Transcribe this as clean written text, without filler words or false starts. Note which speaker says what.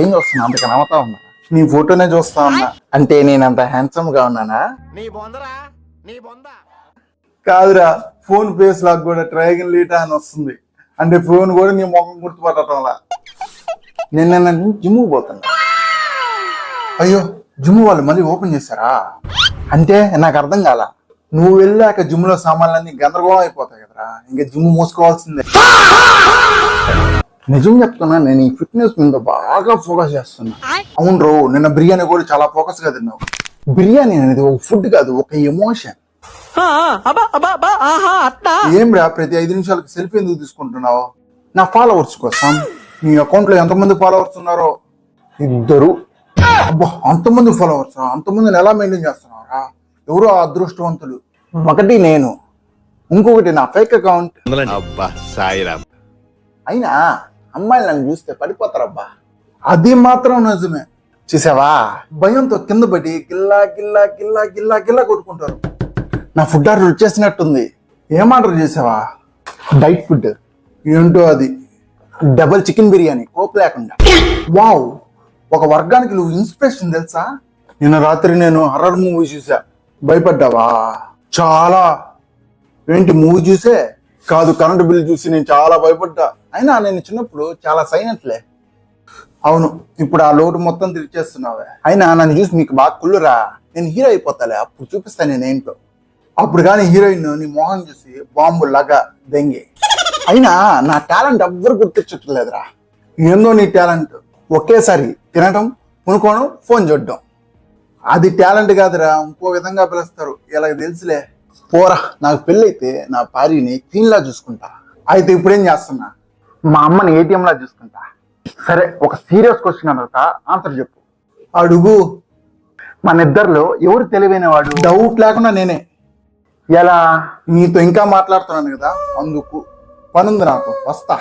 Speaker 1: ఏం చూస్తున్నా అంత నవ్వుతా ఉన్నా? నీ ఫోటోనే చూస్తా ఉన్నా. అంటే నేను అంత హ్యాండ్సమ్ గా ఉన్నానా? కాదురా, ఫోన్ ఫేస్ లాక్ కూడా ట్రయాంగిల్ లీటా అని వస్తుంది. అంటే ఫోన్ కూడా నీ ముఖం గుర్తుపట్టడంలా. నిన్న జిమ్ పోతున్నా. అయ్యో, జిమ్ వాళ్ళు మళ్ళీ ఓపెన్ చేశారా? అంటే నాకు అర్థం కాల. నువ్వు వెళ్ళాక జిమ్ లో సామాన్లన్నీ గందరగోళం అయిపోతాయి కదరా, ఇంకా జిమ్ మూసుకోవాల్సిందే. నిజం చెప్తున్నా, నేను ఈ ఫిట్నెస్ మీద బాగా ఫోకస్ చేస్తున్నా. అవును రో, నిన్న బిర్యానీ కూడా చాలా ఫోకస్ గా తిన్నావు. బిర్యానీ అనేది ఒక ఫుడ్ కాదు, ఒక ఎమోషన్. ఏం రా, ప్రతి 5 నిమిషాలకు సెల్ఫీ ఎందుకు తీసుకుంటున్నావు? నా ఫాలోవర్స్ కోసం. నీ అకౌంట్ లో ఎంతమంది ఫాలోవర్స్ ఉన్నారో? 2. అబ్బా, అంతమంది ఫాలోవర్స్? అంతమందిని ఎలా మెయింటైన్ చేస్తున్నారా? ఎవరో అదృష్టవంతులు. ఒకటి నేను, ఇంకొకటి నా ఫేక్ అకౌంట్. అయినా అమ్మాయిలు నన్ను చూస్తే పడిపోతారబ్బా. అది మాత్రం నిజమే. చూసావా, భయంతో కింద పడి గిల్లా గిల్లా గిల్లా గిల్లా గిల్లా కొట్టుకుంటారు. నా ఫుడ్ ఆర్డర్ వచ్చేసినట్టుంది. ఏం ఆర్డర్ చేసావా? Diet food. ఏంటో అది, డబల్ చికెన్ బిర్యానీ, కోప్ లేకుండా. వావ్, ఒక వర్గానికి నువ్వు ఇన్స్పిరేషన్ తెలుసా? నిన్న రాత్రి నేను హర్రర్ మూవీ చూసా. భయపడ్డావా? చాలా. ఏంటి, మూవీ చూసే కాదు, కరెంటు బిల్ చూసి నేను చాలా భయపడ్డా. అయినా నేను చిన్నప్పుడు చాలా సైలెంట్లే. అవును, ఇప్పుడు ఆ లోటు మొత్తం తెరిచేస్తున్నావే. అయినా నన్ను చూసి మీకు బాగా కుళ్ళురా. నేను హీరో అయిపోతాలే, అప్పుడు చూపిస్తాను నేనేంటో. అప్పుడు కానీ హీరోయిన్ నీ మోహం చూసి బాంబులాగా దెంగి. అయినా నా టాలెంట్ ఎవ్వరు గుర్తించట్లేదురా. ఏందో నీ టాలెంట్, ఒకేసారి తినటం, కొనుక్కోవడం, ఫోన్ చూడడం. అది టాలెంట్ కాదురా, ఇంకో విధంగా పిలుస్తారు. ఇలా తెలుసులే. పోరా, నాకు పెళ్ళైతే నా భార్యని క్లీన్ లా చూసుకుంటా. అయితే ఇప్పుడేం చేస్తున్నా? మా అమ్మని ATM లా చూసుకుంటా. సరే, ఒక సీరియస్ క్వశ్చన్ అడుగుతా, ఆన్సర్ చెప్పు. అడుగు. మన ఇద్దరిలో ఎవరు తెలివైన వాడు? డౌట్ లేకుండా నేనే. ఎలా? నీతో ఇంకా మాట్లాడుతున్నాను కదా, అందుకు. పనుంది నాకు, వస్తా.